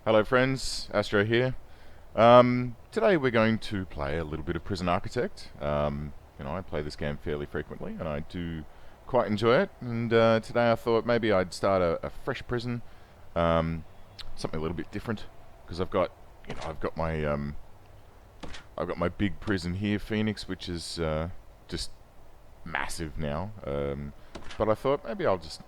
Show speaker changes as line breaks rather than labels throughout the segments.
Hello friends, Astro here. Today we're going to play a little bit of Prison Architect. I play this game fairly frequently and I do quite enjoy it. And today I thought maybe I'd start a fresh prison, something a little bit different, because I've got my big prison here, Phoenix, which is just massive now. But I thought maybe I'll just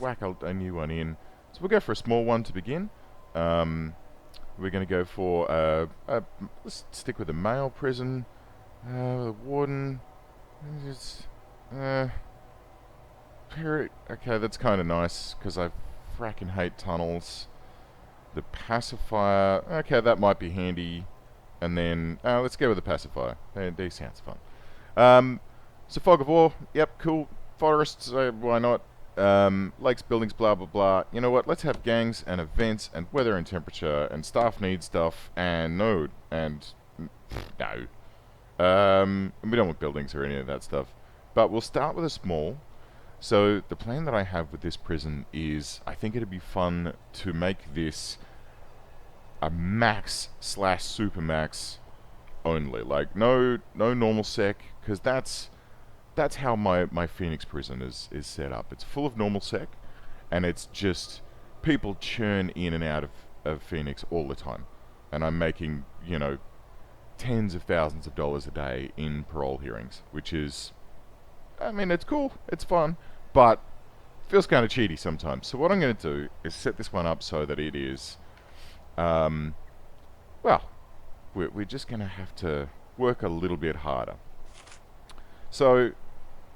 whack a new one in. So we'll go for a small one to begin. We're going to go for let's stick with a male prison. The warden. Okay, that's kind of nice because I fracking hate tunnels. The pacifier. Okay, that might be handy. And then let's go with the pacifier. They sounds fun. So fog of war. Yep, cool. Forests. Why not? Lakes, buildings, blah blah blah. You know what? Let's have gangs and events and weather and temperature and staff need stuff and node and no. We don't want buildings or any of that stuff. But we'll start with a small. So the plan that I have with this prison is I think it'd be fun to make this a max / supermax only. Like no normal sec, because that's how my Phoenix prison is set up. It's full of normal sec, and it's just people churn in and out of Phoenix all the time. And I'm making, tens of thousands of dollars a day in parole hearings, which is, it's cool, it's fun, but feels kind of cheaty sometimes. So what I'm going to do is set this one up so that it is, we're just going to have to work a little bit harder. So,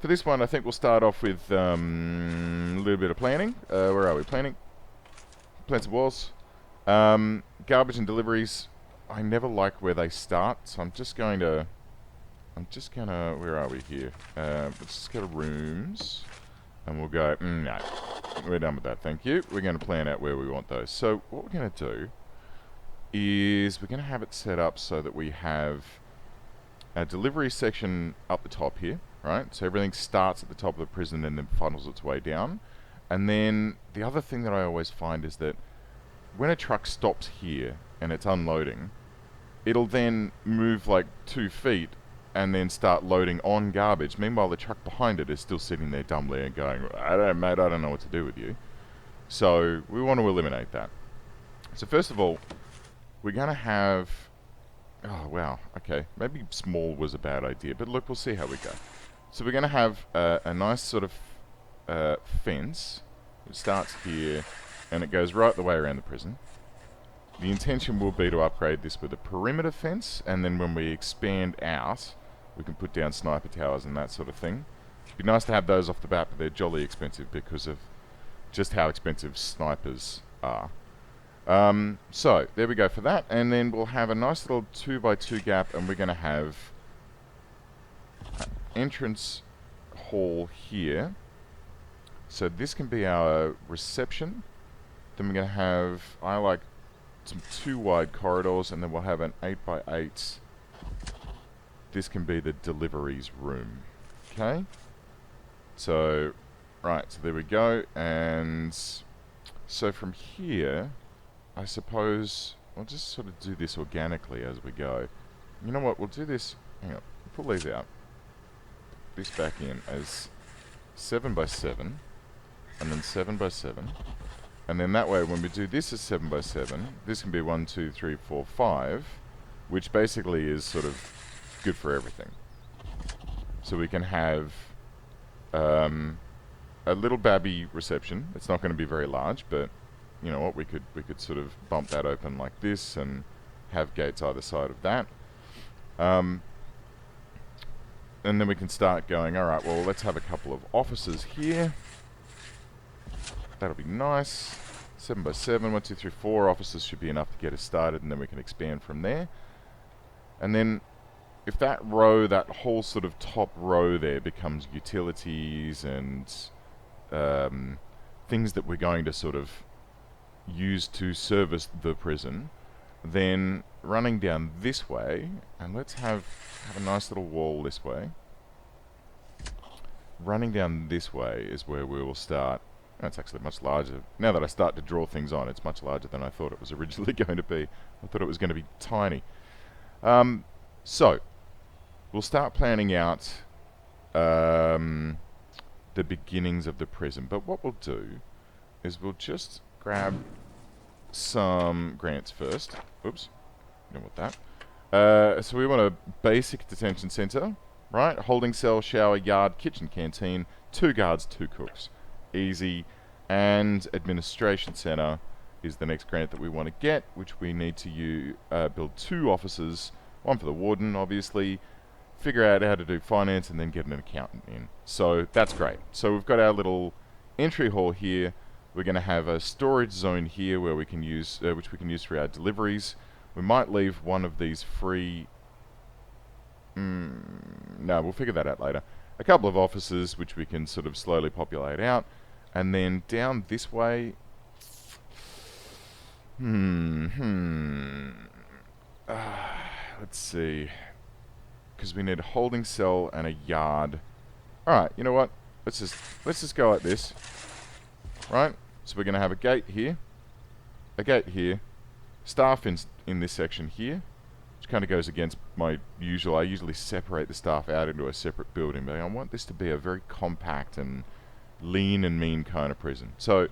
for this one, I think we'll start off with a little bit of planning. Where are we? Planning. Plan some walls. Garbage and deliveries. I never like where they start, so I'm just gonna, where are we here? Let's just go to rooms, and we'll go, no, we're done with that, thank you. We're going to plan out where we want those. So, what we're going to do is we're going to have it set up so that we have a delivery section up the top here, right? So everything starts at the top of the prison and then funnels its way down. And then the other thing that I always find is that when a truck stops here and it's unloading, it'll then move like 2 feet and then start loading on garbage. Meanwhile, the truck behind it is still sitting there dumbly and going, I don't know what to do with you. So we want to eliminate that. So first of all, we're going to have... Oh, wow. Okay. Maybe small was a bad idea, but look, we'll see how we go. So we're going to have a nice sort of fence. It starts here, and it goes right the way around the prison. The intention will be to upgrade this with a perimeter fence, and then when we expand out, we can put down sniper towers and that sort of thing. It'd be nice to have those off the bat, but they're jolly expensive because of just how expensive snipers are. So, there we go for that, and then we'll have a nice little 2x2 gap, and we're going to have an entrance hall here. So this can be our reception. Then we're going to have, I like some 2 wide corridors, and then we'll have an 8x8. This can be the deliveries room. Okay? So, right, so there we go, and so from here, I suppose I'll just sort of do this organically as we go. You know what, we'll do this, hang on, pull these out. This back in as 7x7, and then 7x7. And then that way, when we do this as 7x7, this can be 1, 2, 3, 4, 5, which basically is sort of good for everything. So we can have a little babby reception. It's not going to be very large, but you know what, we could sort of bump that open like this and have gates either side of that. And then we can start going, alright, well, let's have a couple of offices here. That'll be nice. 7x7, 1, 2, 3, 4 offices should be enough to get us started, and then we can expand from there. And then if that row, that whole sort of top row there becomes utilities and things that we're going to sort of use to service the prison, then running down this way, and let's have a nice little wall this way. Running down this way is where we will start That's actually much larger. Now that I start to draw things on, it's much larger than I thought it was originally going to be. I thought it was going to be tiny. So, we'll start planning out the beginnings of the prison. But what we'll do is we'll just grab some grants first. Oops, don't want that. So we want a basic detention center, right? Holding cell, shower, yard, kitchen, canteen, 2 guards, 2 cooks. Easy. And administration center is the next grant that we want to get, which we need to build 2 offices, one for the warden, obviously, figure out how to do finance, and then get an accountant in. So that's great. So we've got our little entry hall here. We're going to have a storage zone here where we can use, which we can use for our deliveries. We might leave one of these free. No, we'll figure that out later. A couple of offices which we can sort of slowly populate out. And then down this way, let's see, because we need a holding cell and a yard. All right, you know what? Let's just go like this, right? So we're going to have a gate here, staff in this section here, which kind of goes against my usual. I usually separate the staff out into a separate building, but I want this to be a very compact and lean and mean kind of prison. So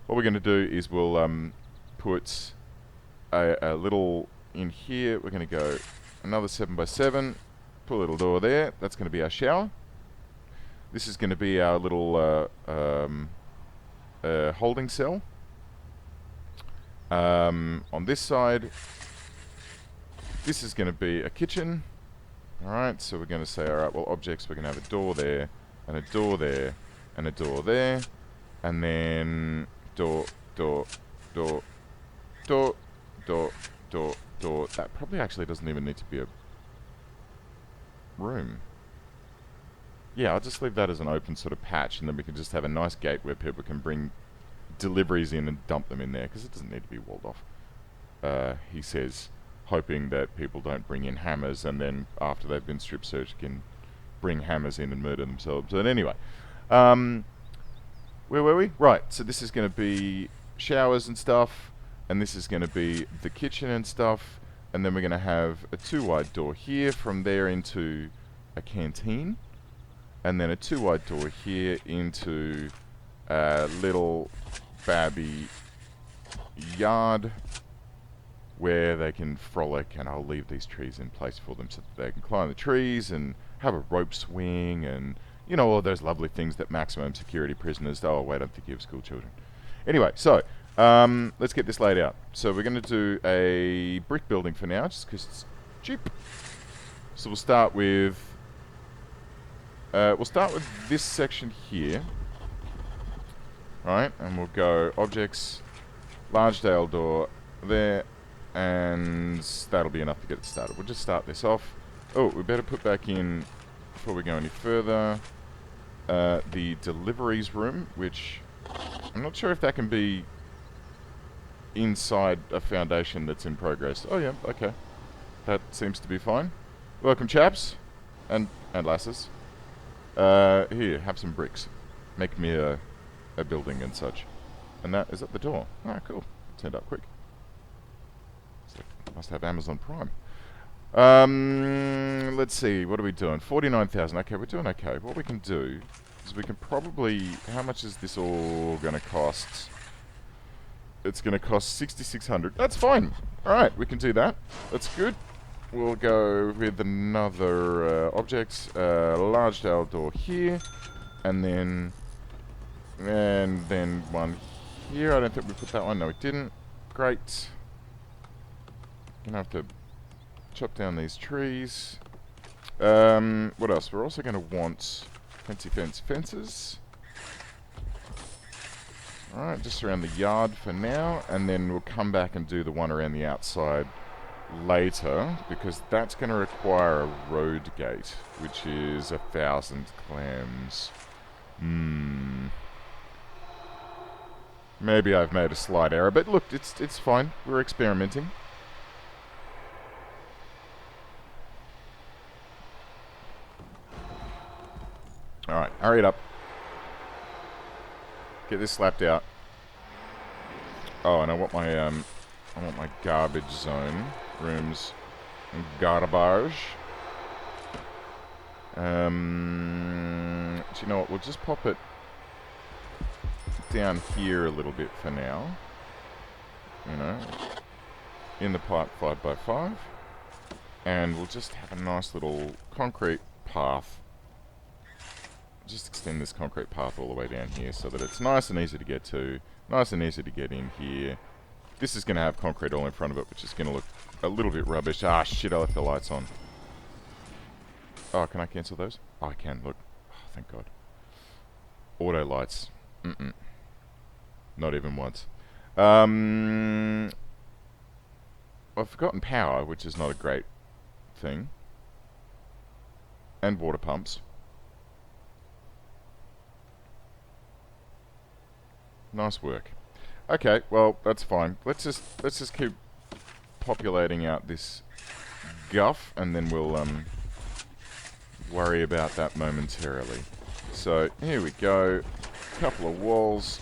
what we're going to do is we'll put a little in here. We're going to go another 7x7, put a little door there. That's going to be our shower. This is going to be our little holding cell. On this side, this is going to be a kitchen. Alright, so we're going to say, alright, well, objects, we're going to have a door there, and a door there, and a door there, and then door. That probably actually doesn't even need to be a room. Yeah, I'll just leave that as an open sort of patch, and then we can just have a nice gate where people can bring deliveries in and dump them in there, because it doesn't need to be walled off. He says, hoping that people don't bring in hammers, and then after they've been strip searched can bring hammers in and murder themselves. But anyway, where were we? Right, so this is going to be showers and stuff, and this is going to be the kitchen and stuff, and then we're going to have a 2-wide door here from there into a canteen, and then a 2-wide door here into a little babby yard where they can frolic, and I'll leave these trees in place for them so that they can climb the trees and have a rope swing and, you know, all those lovely things that maximum security prisoners do. Oh, wait, I'm thinking of school children. Anyway, so let's get this laid out. So we're going to do a brick building for now, just because it's cheap. So we'll start with this section here, right? And we'll go objects, large dale door there, and that'll be enough to get it started. We'll just start this off. Oh, we better put back in, before we go any further, the deliveries room, which I'm not sure if that can be inside a foundation that's in progress. Oh yeah, okay. That seems to be fine. Welcome, chaps and lasses. Here, have some bricks. Make me a building and such. And that, is that the door? Ah, cool. Turned up quick. Must have Amazon Prime. Let's see, what are we doing? 49,000. Okay, we're doing okay. What we can do is we can probably... How much is this all going to cost? It's going to cost 6,600. That's fine. Alright, we can do that. That's good. We'll go with another objects. Large dale door here. And then one here. I don't think we put that one. No, we didn't. Great. Gonna have to chop down these trees. What else? We're also going to want fences. Alright, just around the yard for now, and then we'll come back and do the one around the outside later, because that's going to require a road gate, which is 1,000 clams. Maybe I've made a slight error, but look, it's fine. We're experimenting. Alright, hurry it up. Get this slapped out. Oh, and I want my garbage zone rooms. Garbage. Do you know what? We'll just pop it down here a little bit for now. You know, in the pipe 5x5, and we'll just have a nice little concrete path. Just extend this concrete path all the way down here so that it's nice and easy to get to, nice and easy to get in here. This is going to have concrete all in front of it, which is going to look a little bit rubbish. Ah, shit, I left the lights on. Oh, can I cancel those? Oh, I can, look. Oh, thank God. Auto lights. Not even once. I've forgotten power, which is not a great thing. And water pumps. Nice work. Okay, well, that's fine. Let's just keep populating out this guff, and then we'll worry about that momentarily. So here we go. Couple of walls.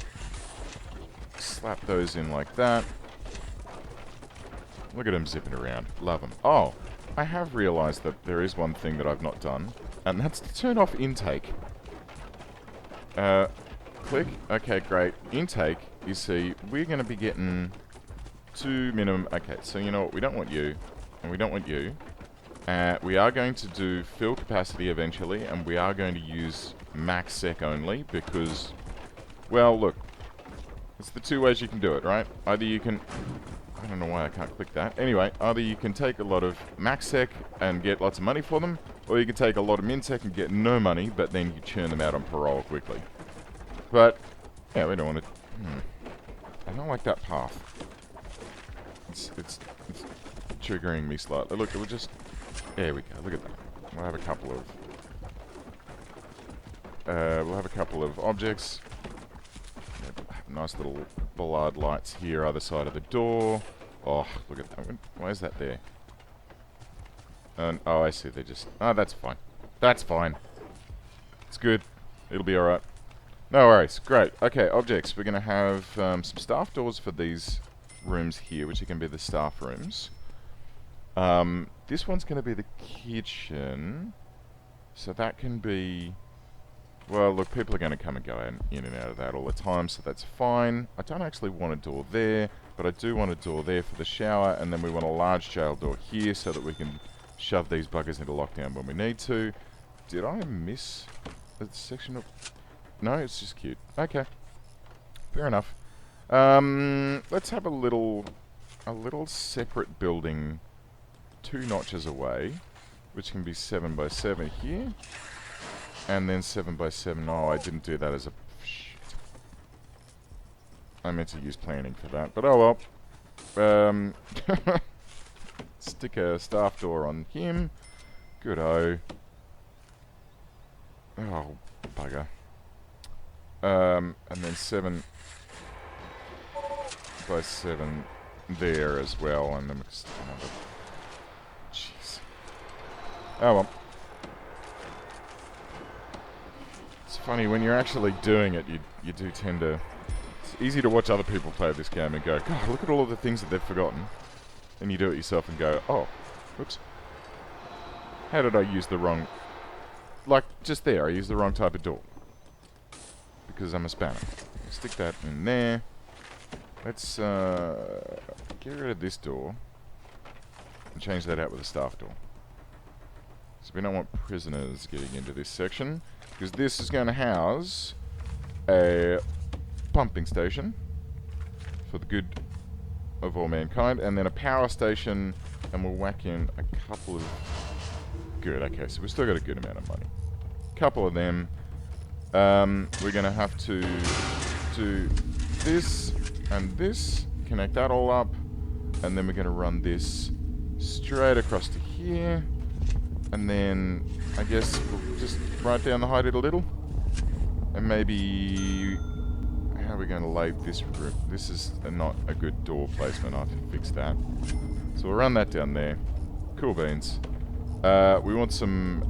Slap those in like that. Look at them zipping around. Love them. Oh, I have realized that there is one thing that I've not done, and that's to turn off intake. Click. Okay, great. Intake, you see, we're going to be getting 2 minimum. Okay, so you know what? We don't want you, and we don't want you. We are going to do fill capacity eventually, and we are going to use max sec only because, well, look, it's the 2 ways you can do it, right? Either you can, I don't know why I can't click that. Anyway, either you can take a lot of max sec and get lots of money for them, or you can take a lot of min sec and get no money, but then you churn them out on parole quickly. But, yeah, we don't want to, I don't like that path. It's triggering me slightly. Look, it will just, there we go, look at that. We'll have a couple of objects. Nice little bollard lights here, either side of the door. Oh, look at that. Why is that there? And oh, I see. They're just. Oh, that's fine. That's fine. It's good. It'll be alright. No worries. Great. Okay, objects. We're going to have some staff doors for these rooms here, which are going to be the staff rooms. This one's going to be the kitchen. So that can be... Well, look, people are going to come and go in and out of that all the time, so that's fine. I don't actually want a door there, but I do want a door there for the shower, and then we want a large jail door here so that we can shove these buggers into lockdown when we need to. Did I miss a section of... No, it's just cute. Okay. Fair enough. Let's have a little separate building 2 notches away, which can be 7x7 here. And then 7x7. Oh, I didn't do that as a... Shit. I meant to use planning for that, but oh well. Stick a staff door on him. Good-o. Oh, bugger. And then 7x7 there as well, and then another... Jeez. Oh well. It's funny, when you're actually doing it, you do tend to... It's easy to watch other people play this game and go, God, look at all of the things that they've forgotten. And you do it yourself and go, oh, whoops. How did I use the wrong... Like, just there, I used the wrong type of door. Because I'm a spanner. Stick that in there. Let's get rid of this door. And change that out with a staff door. So we don't want prisoners getting into this section. Because this is going to house a pumping station for the good of all mankind, and then a power station, and we'll whack in a couple of... Good, okay, so we've still got a good amount of money. Couple of them. We're going to have to do this and this, connect that all up, and then we're going to run this straight across to here. And then, I guess, we'll just write down the height a little. And maybe... How are we going to lay this room? This is not a good door placement. I have to fix that. So we'll run that down there. Cool beans. We want some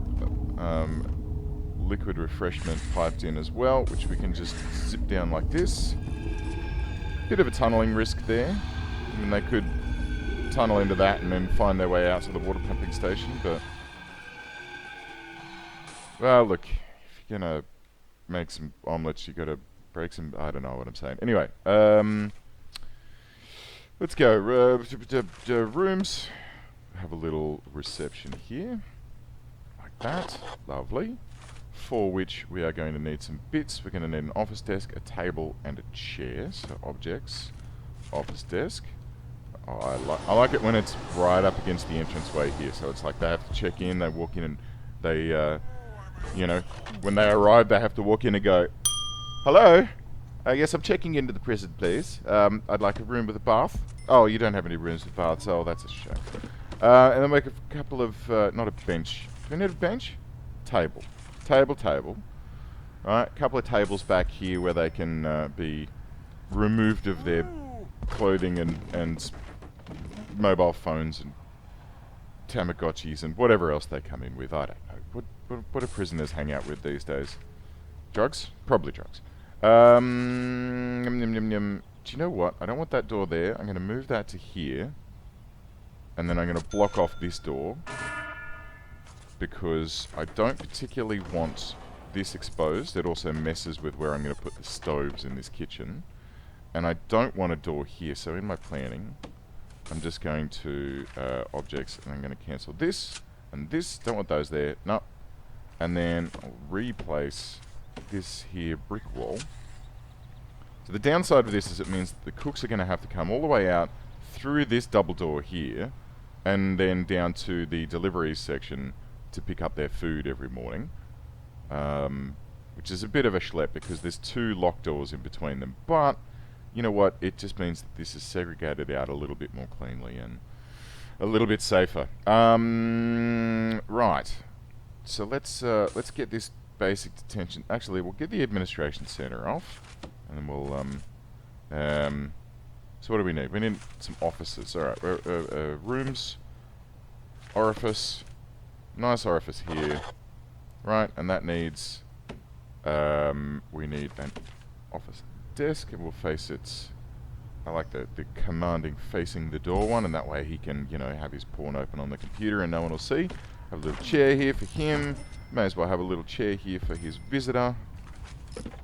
liquid refreshment piped in as well, which we can just zip down like this. Bit of a tunneling risk there. I mean, they could tunnel into that and then find their way out to the water pumping station, but... Well, look, if you're gonna make some omelets, you gotta break some... I don't know what I'm saying. Anyway, let's go. Rooms. Have a little reception here. Like that. Lovely. For which we are going to need some bits. We're going to need an office desk, a table, and a chair. So objects, office desk. Oh, I like it when it's right up against the entranceway here. So it's like they have to check in, they walk in, and they, you know, when they arrive, they have to walk in and go, "Hello, yes, I'm checking into the prison, please. I'd like a room with a bath." Oh, you don't have any rooms with baths. Oh, that's a shame. And then make a couple of, not a bench. Do we need a bench? Table. Table. Right, a couple of tables back here where they can be removed of their clothing and mobile phones and Tamagotchis and whatever else they come in with. I don't know. What do prisoners hang out with these days? Drugs? Probably drugs. Do you know what? I don't want that door there. I'm going to move that to here. And then I'm going to block off this door. Because I don't particularly want this exposed. It also messes with where I'm going to put the stoves in this kitchen. And I don't want a door here. So in my planning, I'm just going to objects, and I'm going to cancel this and this. Don't want those there. No. And then I'll replace this here brick wall. So the downside of this is it means that the cooks are going to have to come all the way out through this double door here and then down to the deliveries section to pick up their food every morning, which is a bit of a schlep because there's two locked doors in between them. But you know what? It just means that this is segregated out a little bit more cleanly and a little bit safer. Right. So let's get this basic detention. Actually, we'll get the administration center off, and then we'll so what do we need? We need some offices. All right. Rooms. Orifice. Nice orifice here, right? And that needs, we need an office desk, and we'll face it. I like the commanding facing the door one, and that way he can, you know, have his porn open on the computer and no one will see. Have a little chair here for him. May as well have a little chair here for his visitor.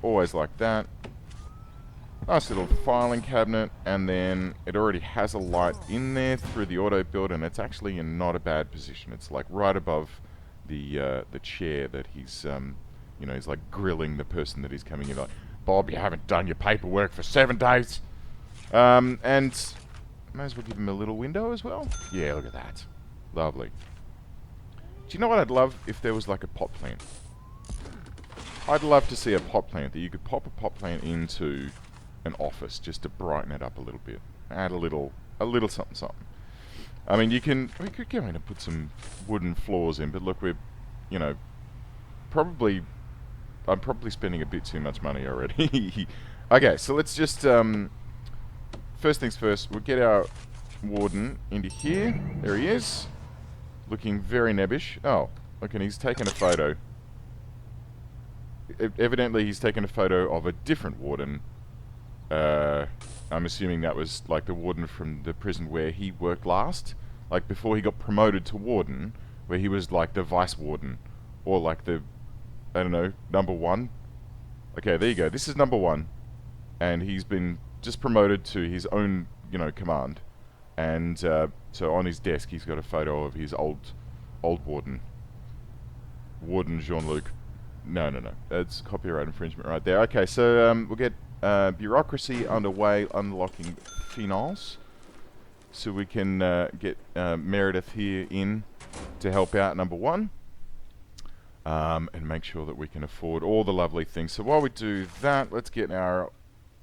Always like that. Nice little filing cabinet, and then it already has a light in there through the auto build, and it's actually in not a bad position. It's like right above the chair that he's you know, he's like grilling the person that he's coming in like, "Bob, you haven't done your paperwork for 7 days." And may as well give him a little window as well. Yeah, look at that. Lovely. Do you know what I'd love if there was like a pot plant? I'd love to see a pot plant that you could pop a pot plant into an office just to brighten it up a little bit. Add a little something. I mean, we could go in and put some wooden floors in, but look, we're, you know, I'm probably spending a bit too much money already. Okay, so let's just, first things first, we'll get our warden into here. There he is. Looking very nebbish. Oh, look, and he's taken a photo. Evidently, he's taken a photo of a different warden. I'm assuming that was like the warden from the prison where he worked last. Like before he got promoted to warden, where he was like the vice warden. Or like the, I don't know, number 1. Okay, there you go. This is number 1. And he's been just promoted to his own, you know, command. And so on his desk he's got a photo of his old warden. Warden Jean-Luc. No. That's copyright infringement right there. Okay, so we'll get bureaucracy underway, unlocking finance. So we can get Meredith here in to help out, number 1. And make sure that we can afford all the lovely things. So while we do that, let's get our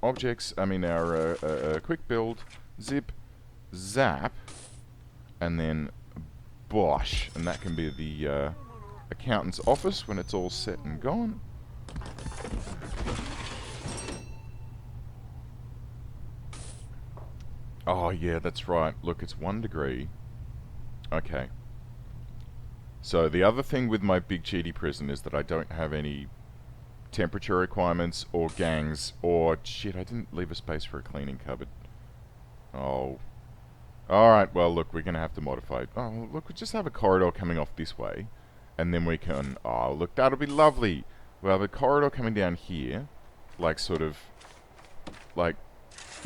objects, our quick build, zip, zap, and then bosh. And that can be the accountant's office when it's all set and gone. Oh yeah, that's right. Look, it's 1 degree. Okay. So the other thing with my big cheaty prison is that I don't have any temperature requirements or gangs or... Shit, I didn't leave a space for a cleaning cupboard. Oh. Alright, well, look, we're going to have to modify it. Oh, look, we just have a corridor coming off this way. And then we can... Oh, look, that'll be lovely. We'll have a corridor coming down here. Like, sort of... Like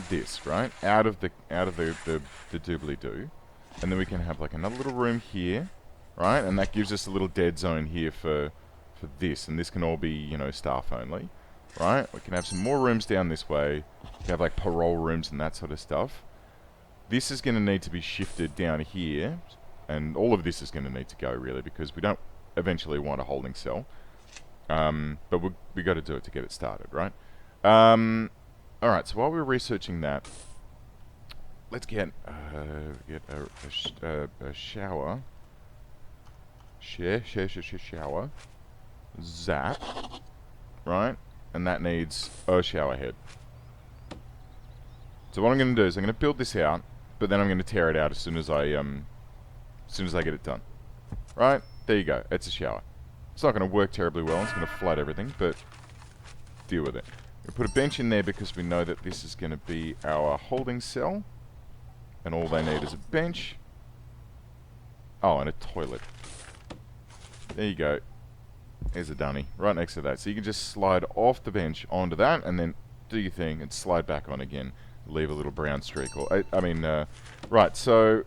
this, right? Out of the doobly-doo. And then we can have, like, another little room here. Right? And that gives us a little dead zone here for this. And this can all be, you know, staff only. Right? We can have some more rooms down this way. We can have, like, parole rooms and that sort of stuff. This is going to need to be shifted down here, and all of this is going to need to go, really, because we don't eventually want a holding cell. But we got to do it to get it started, right? Alright, so while we're researching that, let's get a shower. Shower. Zap. Right? And that needs a shower head. So what I'm going to do is I'm going to build this out, but then I'm going to tear it out as soon as I get it done. Right? There you go. It's a shower. It's not going to work terribly well. It's going to flood everything, but deal with it. We put a bench in there because we know that this is going to be our holding cell, and all they need is a bench. Oh, and a toilet. There you go. There's a dunny right next to that. So you can just slide off the bench onto that, and then do your thing and slide back on again. Leave a little brown streak. Or right, so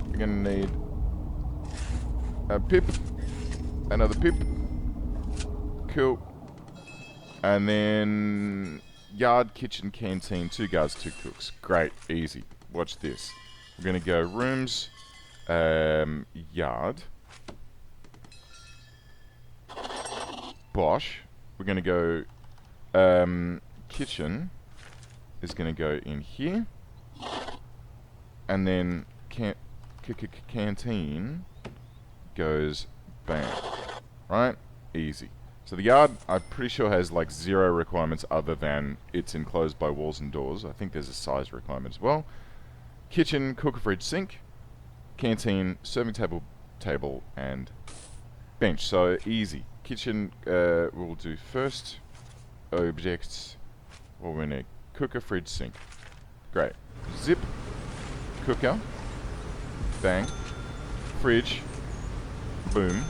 we're going to need a pip, another pip, cool, and then yard, kitchen, canteen, 2 guards, 2 cooks. Great, easy. Watch this. We're going to go rooms, yard, bosh. We're going to go kitchen. Is going to go in here, and then canteen goes bam, right? Easy. So the yard, I'm pretty sure, has like 0 requirements other than it's enclosed by walls and doors. I think there's a size requirement as well. Kitchen, cooker, fridge, sink. Canteen, serving table, and bench. So easy. Kitchen, we'll do first. Objects. What we're gonna cooker, fridge, sink. Great. Zip. Cooker. Bang. Fridge. Boom.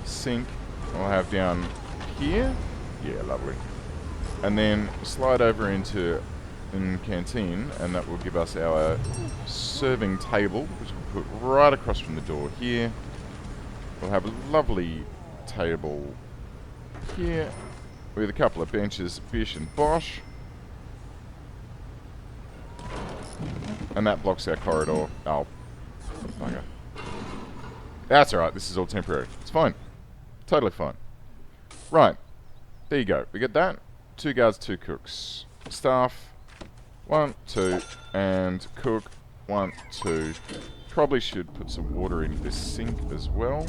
Sink. I'll have down here. Yeah, lovely. And then slide over into canteen, and that will give us our serving table, which we'll put right across from the door here. We'll have a lovely table here with a couple of benches, bish and bosh. And that blocks our corridor. Oh, bugger. That's alright, this is all temporary. It's fine. Totally fine. Right. There you go. We get that. 2 guards, 2 cooks. Staff. 1, 2. And cook. 1, 2. Probably should put some water into this sink as well.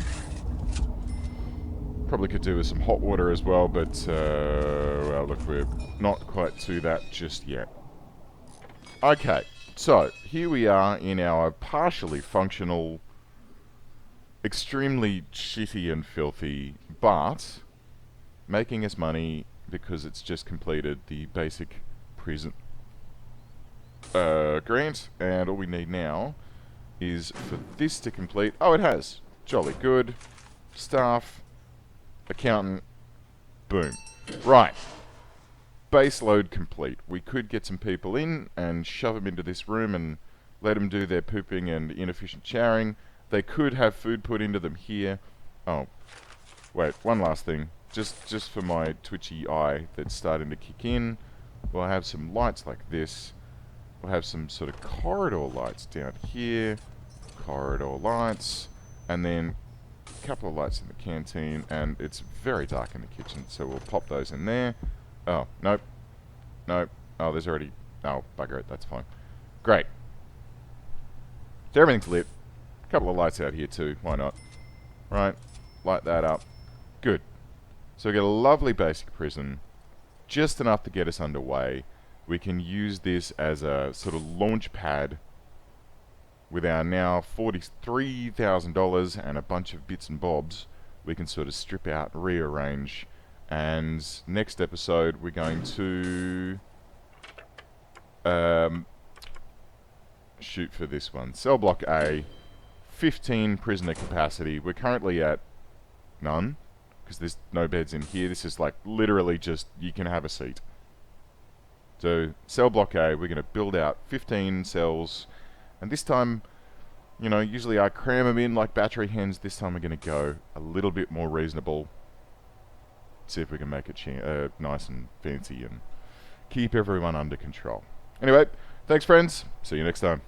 Probably could do with some hot water as well, but, well, look, we're not quite to that just yet. Okay. So, here we are in our partially functional, extremely shitty and filthy, but making us money because it's just completed the basic prison grant, and all we need now is for this to complete. Oh, it has. Jolly good. Staff. Accountant. Boom. Right. Base load complete. We could get some people in and shove them into this room and let them do their pooping and inefficient showering. They could have food put into them here. Oh, wait, one last thing. Just for my twitchy eye that's starting to kick in, we'll have some lights like this. We'll have some sort of corridor lights down here. Corridor lights. And then a couple of lights in the canteen. And it's very dark in the kitchen, so we'll pop those in there. Oh, nope. Nope. Oh, there's already... Oh, bugger it. That's fine. Great. So everything's lit. A couple of lights out here too. Why not? Right. Light that up. Good. So we get a lovely basic prison. Just enough to get us underway. We can use this as a sort of launch pad with our now $43,000 and a bunch of bits and bobs, we can sort of strip out, rearrange, and next episode we're going to shoot for this one. Cell block A, 15 prisoner capacity. We're currently at none, because there's no beds in here. This is like literally just, you can have a seat. So cell block A, we're going to build out 15 cells, and this time, you know, usually I cram them in like battery hens. This time we're going to go a little bit more reasonable. See if we can make it nice and fancy and keep everyone under control. Anyway, thanks friends. See you next time.